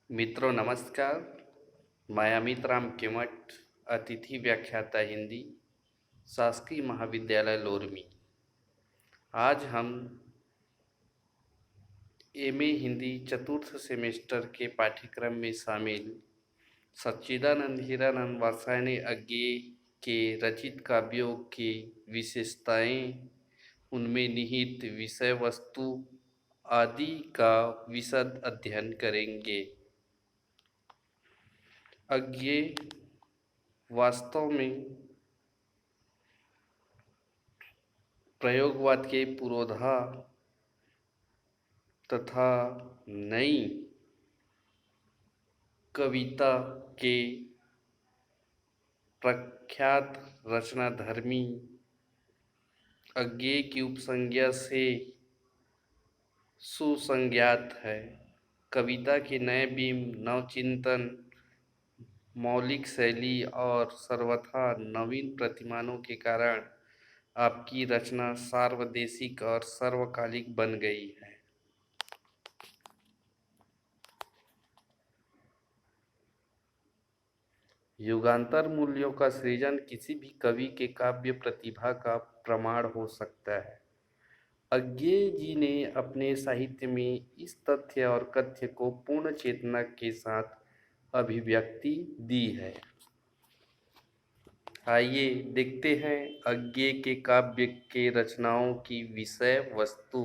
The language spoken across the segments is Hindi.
मित्रों नमस्कार। मैं अमित राम केमठ, अतिथि व्याख्याता हिंदी, शासकीय महाविद्यालय लोरमी। आज हम एमए हिंदी चतुर्थ सेमेस्टर के पाठ्यक्रम में शामिल सच्चिदानंद हीरानंद वात्स्यायन अज्ञेय के रचित काव्यों की विशेषताएं, उनमें निहित विषय वस्तु आदि का विशद अध्ययन करेंगे। अज्ञेय वास्तव में प्रयोगवाद के पुरोधा तथा नई कविता के प्रख्यात रचनाधर्मी अज्ञेय की उपसंज्ञा से सुसंज्ञात है। कविता के नए बीम, नवचिंतन, मौलिक शैली और सर्वथा नवीन प्रतिमानों के कारण आपकी रचना सार्वदेशिक और सर्वकालिक बन गई है। युगांतर मूल्यों का सृजन किसी भी कवि के काव्य प्रतिभा का प्रमाण हो सकता है। अज्ञेय जी ने अपने साहित्य में इस तथ्य और कथ्य को पूर्ण चेतना के साथ अभिव्यक्ति दी है। आइए देखते हैं अज्ञेय के काव्य के रचनाओं की विषय वस्तु।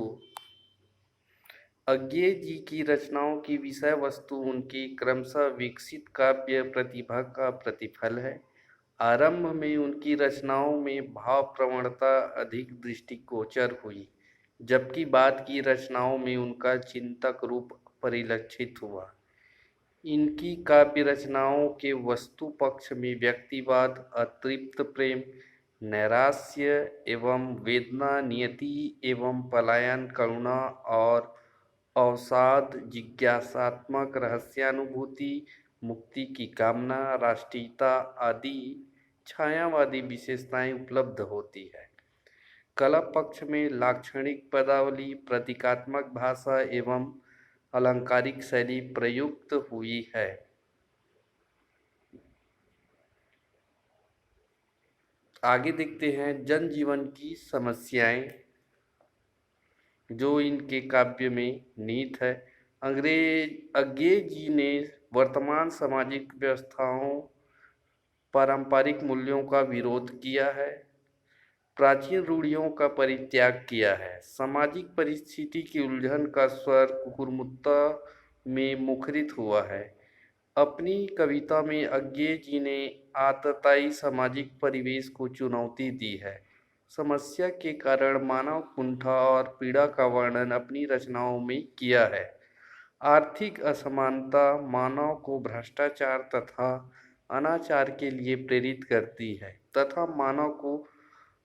अज्ञेय जी की रचनाओं की विषय वस्तु उनकी क्रमशः विकसित काव्य प्रतिभा का प्रतिफल है। आरंभ में उनकी रचनाओं में भाव प्रवणता अधिक दृष्टिगोचर हुई, जबकि बाद की रचनाओं में उनका चिंतक रूप परिलक्षित हुआ। इनकी काव्य रचनाओं के वस्तु पक्ष में व्यक्तिवाद, अतृप्त प्रेम, नैराश्य एवं वेदना, नियति एवं पलायन, करुणा और अवसाद, जिज्ञासात्मक रहस्यानुभूति, मुक्ति की कामना, राष्ट्रीयता आदि छायावादी विशेषताएं उपलब्ध होती है। कला पक्ष में लाक्षणिक पदावली, प्रतीकात्मक भाषा एवं अलंकारिक शैली प्रयुक्त हुई है। आगे देखते हैं जनजीवन की समस्याएं जो इनके काव्य में निहित है। अज्ञेय जी ने वर्तमान सामाजिक व्यवस्थाओं, पारंपरिक मूल्यों का विरोध किया है, प्राचीन रूढ़ियों का परित्याग किया है, सामाजिक परिस्थिति की उलझन का स्वर कुकुरमुत्ता में मुखरित हुआ है। अपनी कविता में अज्ञेय जी ने आतताई सामाजिक परिवेश को चुनौती दी है। समस्या के कारण मानव कुंठा और पीड़ा का वर्णन अपनी रचनाओं में किया है। आर्थिक असमानता मानव को भ्रष्टाचार तथा अनाचार के लिए प्रेरित करती है तथा मानव को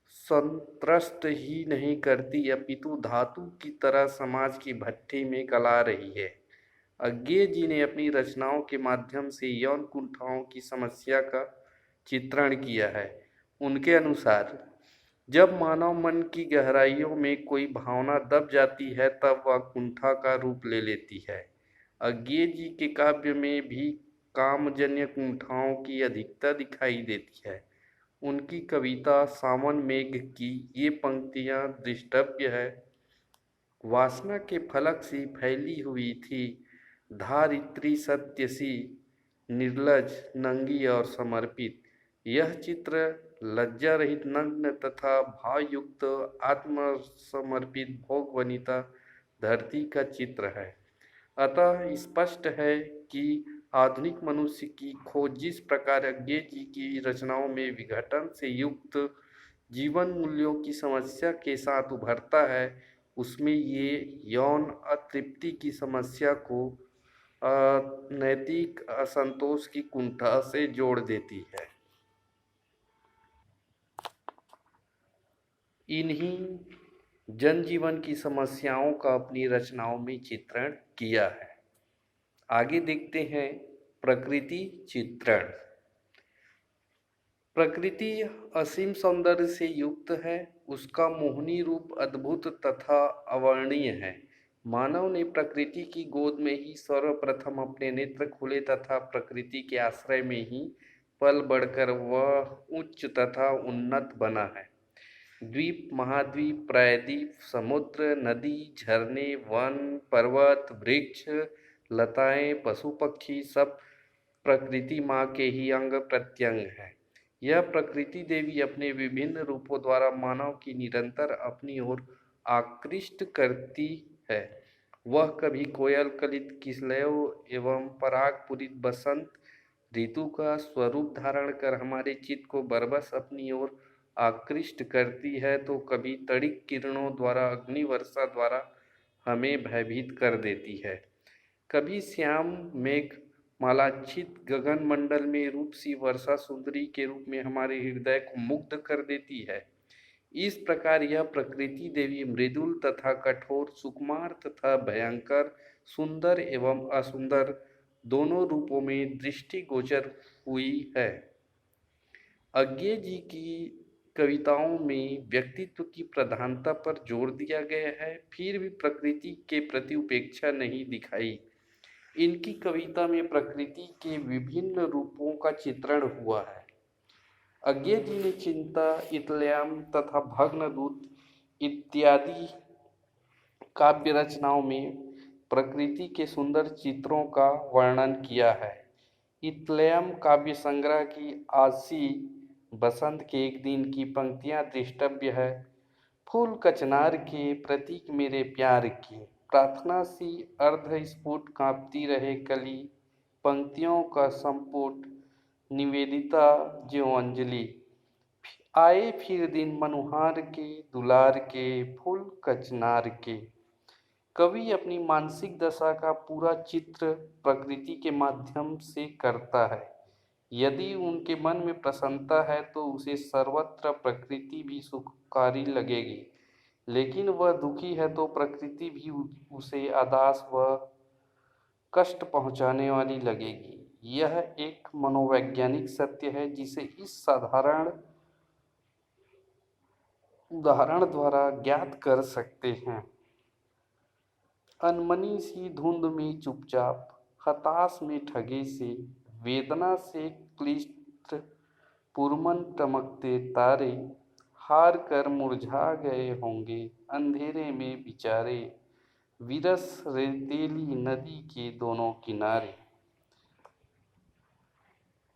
संत्रस्त ही नहीं करती, अपितु धातु की तरह समाज की भट्ठी में गला रही है। अज्ञेय जी ने अपनी रचनाओं के माध्यम से यौन कुंठाओं की समस्या का चित्रण किया है। उनके अनुसार जब मानव मन की गहराइयों में कोई भावना दब जाती है तब वह कुंठा का रूप ले लेती है। अज्ञेय जी के काव्य में भी कामजन्य कुंठाओं की अधिकता दिखाई देती है। उनकी कविता सावन मेघ की ये पंक्तियां दृष्टव्य है। वासना के फलक सी फैली हुई थी, धारित्री सत्य सी, निर्लज, नंगी और समर्पित। यह चित्र लज्जा रहित, नग्न तथा भावयुक्त आत्मसमर्पित भोग वनिता धरती का चित्र है। अतः स्पष्ट है कि आधुनिक मनुष्य की खोज जिस प्रकार अज्ञेय जी की रचनाओं में विघटन से युक्त जीवन मूल्यों की समस्या के साथ उभरता है, उसमें ये यौन अतृप्ति की समस्या को नैतिक असंतोष की कुंठा से जोड़ देती है। इन्हीं जनजीवन की समस्याओं का अपनी रचनाओं में चित्रण किया है। आगे देखते हैं प्रकृति चित्रण। प्रकृति असीम सौंदर्य से युक्त है। उसका मोहनी रूप अद्भुत तथा अवर्णनीय है। मानव ने प्रकृति की गोद में ही सर्वप्रथम अपने नेत्र खोले तथा प्रकृति के आश्रय में ही पल बढ़कर वह उच्च तथा उन्नत बना है। द्वीप, महाद्वीप, प्रायद्वीप, समुद्र, नदी, झरने, वन, पर्वत, वृक्ष, लताएं, पशु पक्षी सब प्रकृति माँ के ही अंग प्रत्यंग है। यह प्रकृति देवी अपने विभिन्न रूपों द्वारा मानव की निरंतर अपनी ओर आकृष्ट करती है। वह कभी कोयल कलित किसलयों एवं पराग पूरित बसंत ऋतु का स्वरूप धारण कर हमारे चित्त को बरबस अपनी ओर आकृष्ट करती है, तो कभी तड़िक किरणों द्वारा अग्नि वर्षा द्वारा हमें भयभीत कर देती है। कभी श्याम मेघ मालाच्छित गगन मंडल में रूप सी वर्षा सुंदरी के रूप में हमारे हृदय को मुग्ध कर देती है। इस प्रकार यह प्रकृति देवी मृदुल तथा कठोर, सुकुमार तथा भयंकर, सुंदर एवं असुंदर दोनों रूपों में दृष्टिगोचर हुई है। अज्ञे जी की कविताओं में व्यक्तित्व की प्रधानता पर जोर दिया गया है, फिर भी प्रकृति के प्रति उपेक्षा नहीं दिखाई। इनकी कविता में प्रकृति के विभिन्न रूपों का चित्रण हुआ है। अज्ञे जी ने चिंता, इतल्याम तथा भग्नदूत इत्यादि काव्य रचनाओं में प्रकृति के सुंदर चित्रों का वर्णन किया है। इतल्याम काव्य संग्रह की आसी बसंत के एक दिन की पंक्तियां दृष्टव्य है। फूल कचनार के प्रतीक मेरे प्यार की, प्रार्थना सी अर्धस्फुट कांपती रहे कली, पंक्तियों का संपुट निवेदिता ज्यों अंजलि। आए फिर दिन मनुहार के, दुलार के, फूल कचनार के। कवि अपनी मानसिक दशा का पूरा चित्र प्रकृति के माध्यम से करता है। यदि उनके मन में प्रसन्नता है तो उसे सर्वत्र प्रकृति भी सुखकारी लगेगी, लेकिन वह दुखी है तो प्रकृति भी उसे अदास व कष्ट पहुंचाने वाली लगेगी। यह एक मनोवैज्ञानिक सत्य है जिसे इस साधारण उदाहरण द्वारा ज्ञात कर सकते हैं। अनमनी सी धुंध में चुपचाप, हताश में ठगे से, वेदना से क्लिष्ट पुरमन टमकते तारे, हार कर मुरझा गए होंगे अंधेरे में बिचारे, विरस रेतीली नदी के दोनों किनारे।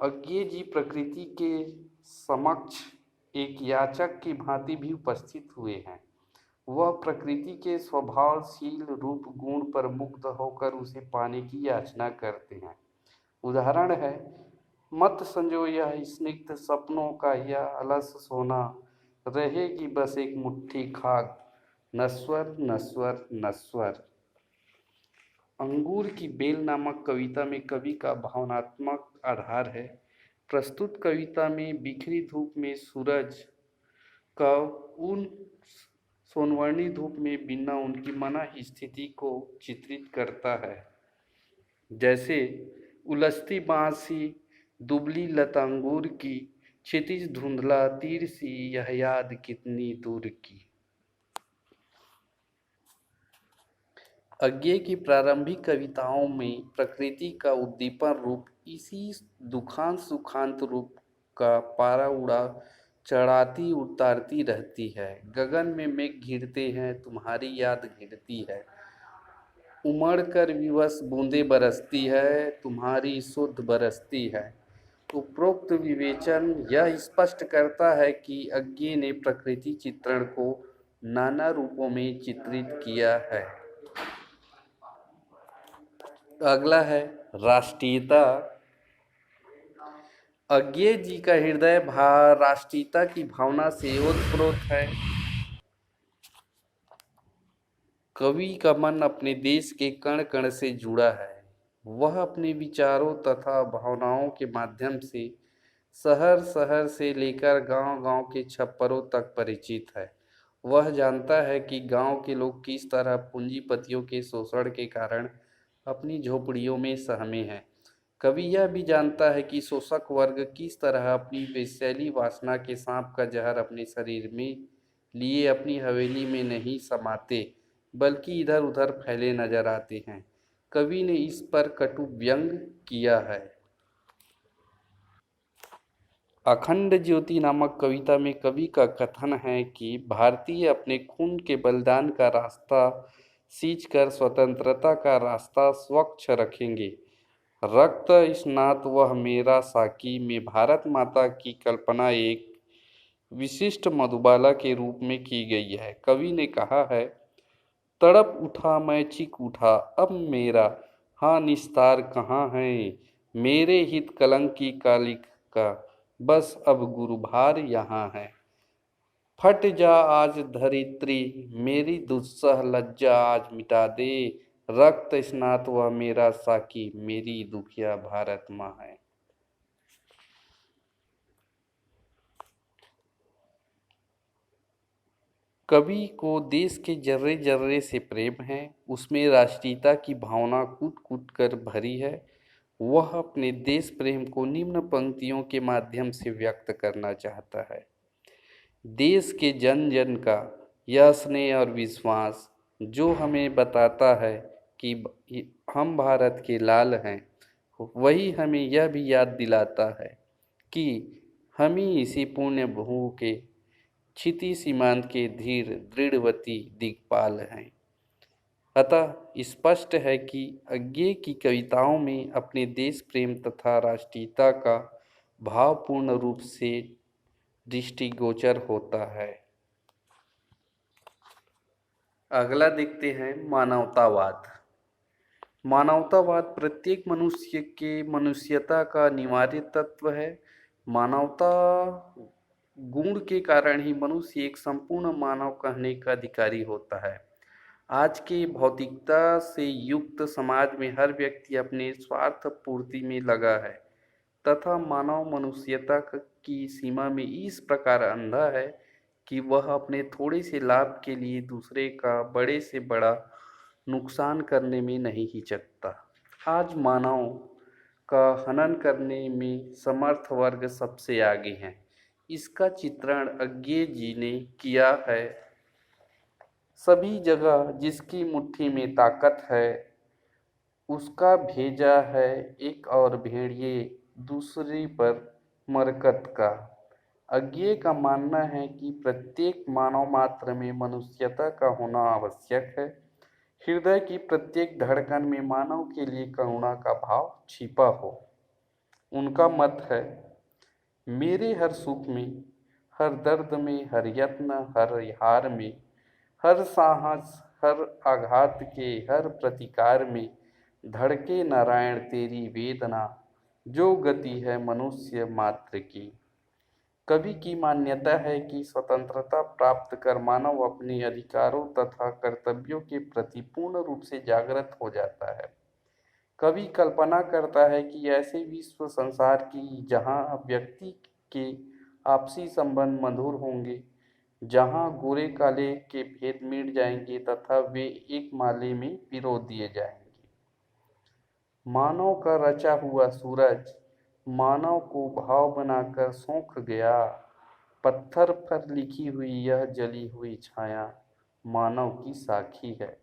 अज्ञे जी प्रकृति के समक्ष एक याचक की भांति भी उपस्थित हुए हैं। वह प्रकृति के स्वभावशील रूप गुण पर मुग्ध होकर उसे पाने की याचना करते हैं। उदाहरण है, मत संजो यह स्निग्ध सपनों का यह अलस सोना, रहेगी बस एक मुट्ठी खाक, नस्वर नस्वर नस्वर। अंगूर की बेल नामक कविता में कवि का भावनात्मक आधार है। प्रस्तुत कविता में बिखरी धूप में सूरज का उन सोनवर्णी धूप में बिना उनकी मना स्थिति को चित्रित करता है। जैसे उलझती बांसी दुबली लता अंगूर की, क्षितिज धुंधला तीर सी यह याद कितनी दूर की। अज्ञे की प्रारंभिक कविताओं में प्रकृति का उद्दीपन रूप इसी दुखांत सुखांत रूप का पारा उड़ा चढ़ाती उतारती रहती है। गगन में मेघ घिरते हैं, तुम्हारी याद घिरती है, उमड़ कर विवश बूंदे बरसती है, तुम्हारी शुद्ध बरसती है। उपरोक्त विवेचन यह स्पष्ट करता है कि अज्ञे ने प्रकृति चित्रण को नाना रूपों में चित्रित किया है। अगला है राष्ट्रीयता। अज्ञे जी का हृदय राष्ट्रीयता की भावना से ओतप्रोत है। कवि का मन अपने देश के कण कण से जुड़ा है। वह अपने विचारों तथा भावनाओं के माध्यम से शहर शहर से लेकर गांव गांव के छप्परों तक परिचित है। वह जानता है कि गांव के लोग किस तरह पूंजीपतियों के शोषण के कारण अपनी झोपड़ियों में सहमे हैं। कवि यह भी जानता है कि शोषक वर्ग किस तरह अपनी वेश्याली वासना के सांप का जहर अपने शरीर में लिए अपनी हवेली में नहीं समाते, बल्कि इधर उधर फैले नजर आते हैं। कवि ने इस पर कटु व्यंग किया है। अखंड ज्योति नामक कविता में कवि का कथन है कि भारतीय अपने खून के बलिदान का रास्ता सींचकर स्वतंत्रता का रास्ता स्वच्छ रखेंगे। रक्त स्नात वह मेरा साकी में भारत माता की कल्पना एक विशिष्ट मधुबाला के रूप में की गई है। कवि ने कहा है, तड़प उठा मैं चीख उठा अब मेरा हाँ निस्तार कहाँ है, मेरे हित कलंकी कालिक का बस अब गुरुभार यहाँ है। फट जा आज धरित्री मेरी दुस्सह लज्जा आज मिटा दे, रक्त स्नात वह मेरा साकी मेरी दुखिया भारत माँ है। कवि को देश के जर्रे जर्रे से प्रेम है, उसमें राष्ट्रीयता की भावना कूट कूट कर भरी है। वह अपने देश प्रेम को निम्न पंक्तियों के माध्यम से व्यक्त करना चाहता है। देश के जन जन का यह स्नेह और विश्वास जो हमें बताता है कि हम भारत के लाल हैं, वही हमें यह भी याद दिलाता है कि हम ही इसी पुण्य भू के क्षिति सीमांत के धीर दृढ़वती दिक्पाल हैं। अतः स्पष्ट है कि अज्ञे की कविताओं में अपने देश प्रेम तथा राष्ट्रीयता का भाव पूर्ण रूप से दृष्टिगोचर होता है। अगला देखते हैं मानवतावाद। मानवतावाद प्रत्येक मनुष्य के मनुष्यता का अनिवार्य तत्व है। मानवता गुण के कारण ही मनुष्य एक संपूर्ण मानव कहने का अधिकारी होता है। आज की भौतिकता से युक्त समाज में हर व्यक्ति अपने स्वार्थ पूर्ति में लगा है तथा मानव मनुष्यता की सीमा में इस प्रकार अंधा है कि वह अपने थोड़े से लाभ के लिए दूसरे का बड़े से बड़ा नुकसान करने में नहीं हिचकता। आज मानव का हनन करने में समर्थ वर्ग सबसे आगे है। इसका चित्रण अज्ञे जी ने किया है। सभी जगह जिसकी मुट्ठी में ताकत है, उसका भेजा है एक और भेड़िए दूसरी पर मरकत का। अज्ञे का मानना है कि प्रत्येक मानव मात्र में मनुष्यता का होना आवश्यक है। हृदय की प्रत्येक धड़कन में मानव के लिए करुणा का भाव छिपा हो। उनका मत है, मेरे हर सुख में, हर दर्द में, हर यत्न, हर हार में, हर साहस, हर आघात के हर प्रतिकार में धड़के नारायण तेरी वेदना, जो गति है मनुष्य मात्र की। कवि की मान्यता है कि स्वतंत्रता प्राप्त कर मानव अपने अधिकारों तथा कर्तव्यों के प्रति पूर्ण रूप से जागृत हो जाता है। कवि कल्पना करता है कि ऐसे विश्व संसार की जहाँ व्यक्ति के आपसी संबंध मधुर होंगे, जहाँ गोरे काले के भेद मिट जाएंगे तथा वे एक माले में पिरो दिए जाएंगे। मानव का रचा हुआ सूरज मानव को भाव बनाकर सौंख गया। पत्थर पर लिखी हुई यह जली हुई छाया मानव की साखी है।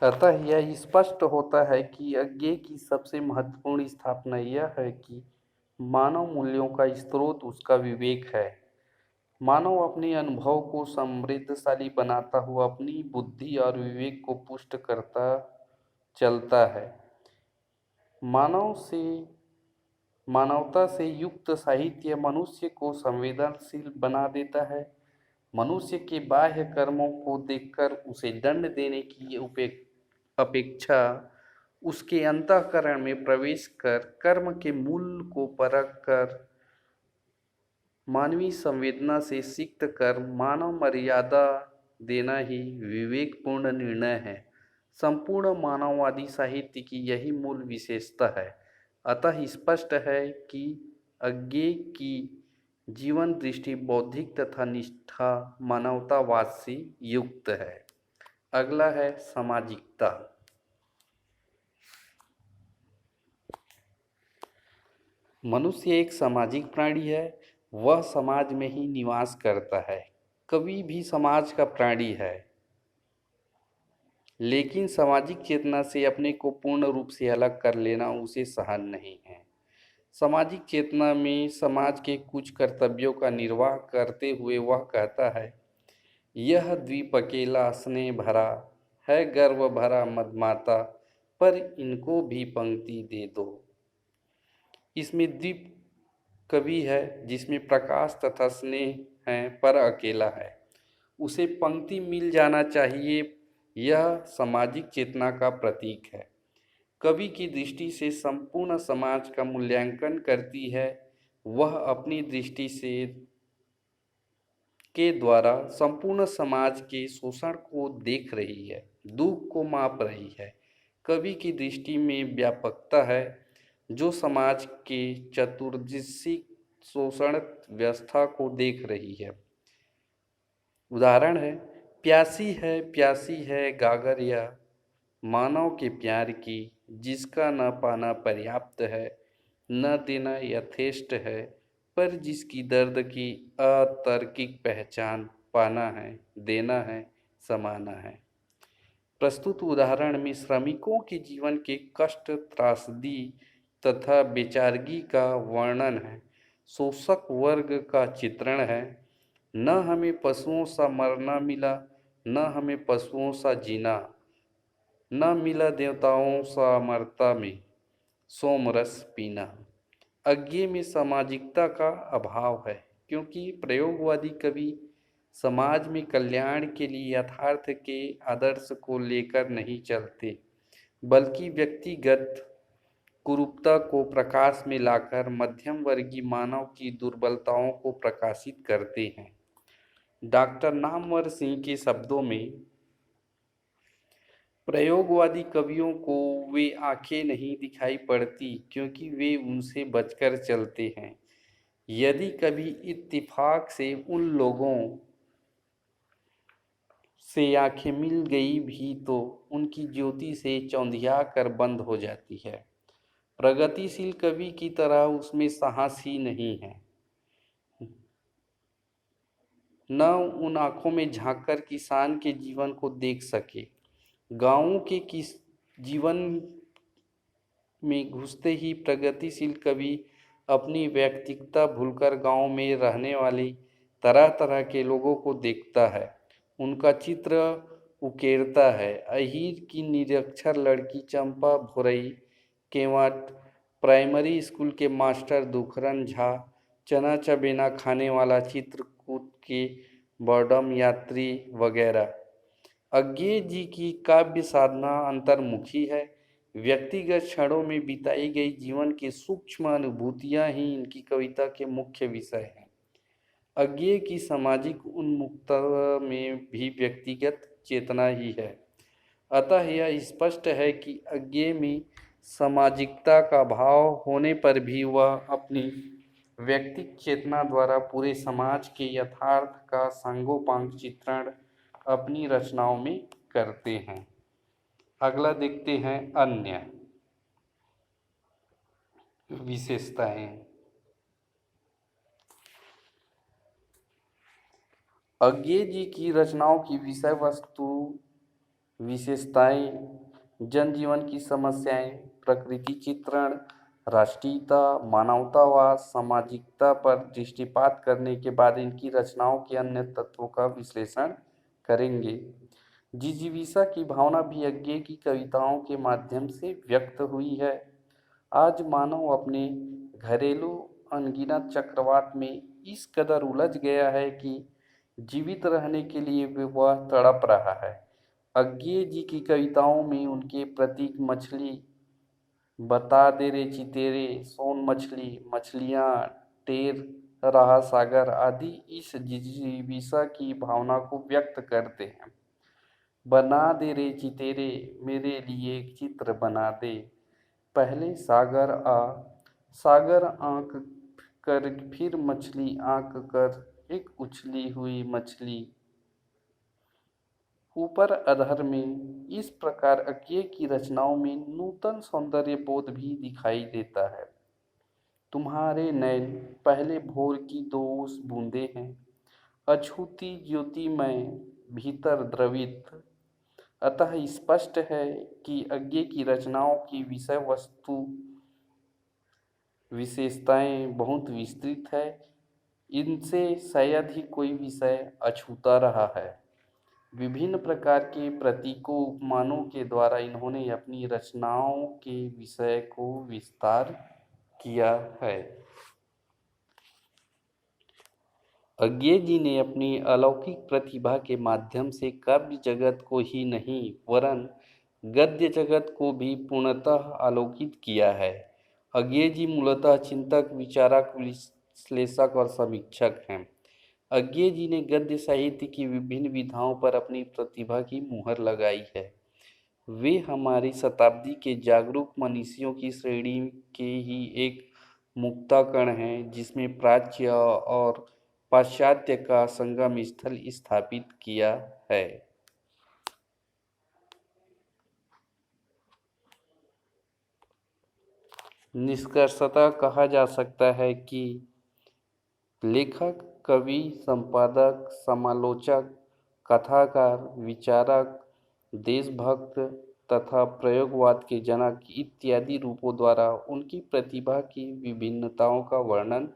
अतः यह स्पष्ट होता है कि अज्ञे की सबसे महत्वपूर्ण स्थापना यह है कि मानव मूल्यों का स्रोत उसका विवेक है। मानव अपने अनुभव को समृद्धशाली बनाता हुआ अपनी बुद्धि और विवेक को पुष्ट करता चलता है। मानवता से युक्त साहित्य मनुष्य को संवेदनशील बना देता है। मनुष्य के बाह्य कर्मों को देखकर उसे दंड देने की अपेक्षा उसके अंतःकरण में प्रवेश कर कर्म के मूल को परख कर मानवीय संवेदना से सिक्त कर मानव मर्यादा देना ही विवेकपूर्ण निर्णय है। संपूर्ण मानववादी साहित्य की यही मूल विशेषता है। अतः स्पष्ट है कि अज्ञे की जीवन दृष्टि बौद्धिक तथा निष्ठा मानवतावाद से युक्त है। अगला है सामाजिकता। मनुष्य एक सामाजिक प्राणी है। वह समाज में ही निवास करता है। कवि भी समाज का प्राणी है, लेकिन सामाजिक चेतना से अपने को पूर्ण रूप से अलग कर लेना उसे सहन नहीं है। सामाजिक चेतना में समाज के कुछ कर्तव्यों का निर्वाह करते हुए वह कहता है, यह द्वीप अकेला स्नेह भरा है, गर्व भरा मदमाता, पर इनको भी पंक्ति दे दो। इसमें द्वीप कवि है जिसमें प्रकाश तथा स्नेह है पर अकेला है, उसे पंक्ति मिल जाना चाहिए। यह सामाजिक चेतना का प्रतीक है। कवि की दृष्टि से संपूर्ण समाज का मूल्यांकन करती है। वह अपनी दृष्टि से के द्वारा संपूर्ण समाज के शोषण को देख रही है, दुख को माप रही है। कवि की दृष्टि में व्यापकता है जो समाज के चतुर्दिशी शोषण व्यवस्था को देख रही है। उदाहरण है, प्यासी है गागर या मानव के प्यार की, जिसका न पाना पर्याप्त है, न देना यथेष्ट है, पर जिसकी दर्द की अतार्किक पहचान पाना है, देना है, समाना है। प्रस्तुत उदाहरण में श्रमिकों के जीवन के कष्ट, त्रासदी तथा बेचारगी का वर्णन है, शोषक वर्ग का चित्रण है। न हमें पशुओं सा मरना मिला, न हमें पशुओं सा जीना, न मिला देवताओं सा अमरता में सोमरस पीना। अज्ञे में सामाजिकता का अभाव है, क्योंकि प्रयोगवादी कवि समाज में कल्याण के लिए यथार्थ के आदर्श को लेकर नहीं चलते, बल्कि व्यक्तिगत कुरूपता को प्रकाश में लाकर मध्यम वर्गीय मानव की दुर्बलताओं को प्रकाशित करते हैं। डॉक्टर नामवर सिंह के शब्दों में, प्रयोगवादी कवियों को वे आंखें नहीं दिखाई पड़ती क्योंकि वे उनसे बचकर चलते हैं। यदि कभी इत्तेफाक से उन लोगों से आंखें मिल गई भी तो उनकी ज्योति से चौंधिया कर बंद हो जाती है। प्रगतिशील कवि की तरह उसमें साहस ही नहीं है, न उन आंखों में झांककर किसान के जीवन को देख सके। गांवों के किस जीवन में घुसते ही प्रगतिशील कवि अपनी व्यक्तिगतता भूलकर गांव में रहने वाली तरह तरह के लोगों को देखता है, उनका चित्र उकेरता है। अहीर की निरक्षर लड़की चंपा भोरई, केवट प्राइमरी स्कूल के मास्टर दुखरन झा, चना चबेना खाने वाला चित्रकूट के बॉर्डम यात्री वगैरह। अज्ञे जी की काव्य साधना अंतर्मुखी है। व्यक्तिगत क्षणों में बिताई गई जीवन की सूक्ष्म अनुभूतियां ही इनकी कविता के मुख्य विषय हैं। अज्ञे की सामाजिक उन्मुखता में भी व्यक्तिगत चेतना ही है। अतः यह स्पष्ट है कि अज्ञे में सामाजिकता का भाव होने पर भी वह अपनी व्यक्तिक चेतना द्वारा पूरे समाज के यथार्थ का सांगोपांग चित्रण अपनी रचनाओं में करते हैं। अगला देखते हैं अन्य विशेषताएं। अज्ञे जी की रचनाओं की विषय वस्तु विशेषताएं, जनजीवन की समस्याएं, प्रकृति चित्रण, राष्ट्रीयता, मानवतावाद, सामाजिकता पर दृष्टिपात करने के बाद इनकी रचनाओं के अन्य तत्वों का विश्लेषण करेंगे। जिजीविषा की भावना भी अज्ञे की कविताओं के माध्यम से व्यक्त हुई है। आज मानव अपने घरेलू अनगिनत चक्रवात में इस कदर उलझ गया है कि जीवित रहने के लिए वह तड़प रहा है। अज्ञे जी की कविताओं में उनके प्रतीक मछली, बता दे रे चितेरे, सोन मछली, मछलियाँ, टेर रहा सागर आदि इस जिजीविषा की भावना को व्यक्त करते हैं। बना दे रे चितेरे, मेरे लिए एक चित्र बना दे, पहले सागर आ, सागर आंक कर फिर मछली आंक कर, एक उछली हुई मछली ऊपर अधर में। इस प्रकार अज्ञे की रचनाओं में नूतन सौंदर्य बोध भी दिखाई देता है। तुम्हारे नैन पहले भोर की दो उस बूंदे हैं, अछूती ज्योतिमय भीतर द्रवित। अतः स्पष्ट है कि अज्ञे की रचनाओं की विषय वस्तु विशेषताएं बहुत विस्तृत है। इनसे शायद ही कोई विषय अछूता रहा है। विभिन्न प्रकार के प्रतीकों उपमानों के द्वारा इन्होंने अपनी रचनाओं के विषय को विस्तार किया है। अज्ञे जी ने अपनी अलौकिक प्रतिभा के माध्यम से काव्य जगत को ही नहीं वरन गद्य जगत को भी पूर्णतः आलोकित किया है। अज्ञे जी मूलतः चिंतक, विचारक, विश्लेषक और समीक्षक हैं। अज्ञे जी ने गद्य साहित्य की विभिन्न विधाओं पर अपनी प्रतिभा की मुहर लगाई है। वे हमारी शताब्दी के जागरूक मनीषियों की श्रेणी के ही एक मुक्ताकण हैं, जिसमें प्राच्य और पाश्चात्य का संगम स्थल स्थापित किया है। निष्कर्षतः कहा जा सकता है कि लेखक, कवि, संपादक, समालोचक, कथाकार, विचारक, देशभक्त तथा प्रयोगवाद के जनक इत्यादि रूपों द्वारा उनकी प्रतिभा की विभिन्नताओं का वर्णन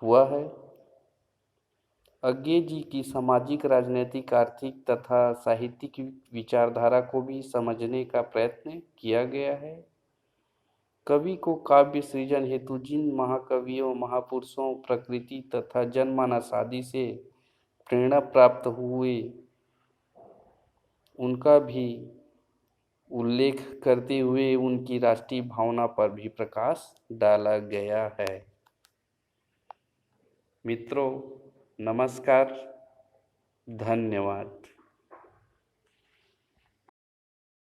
हुआ है। अज्ञे जी की सामाजिक, राजनीतिक, आर्थिक तथा साहित्यिक विचारधारा को भी समझने का प्रयत्न किया गया है। कवि को काव्य सृजन हेतु जिन महाकवियों, महापुरुषों, प्रकृति तथा जनमानस आदि से प्रेरणा प्राप्त हुई, उनका भी उल्लेख करते हुए उनकी राष्ट्रीय भावना पर भी प्रकाश डाला गया है। मित्रों, नमस्कार, धन्यवाद।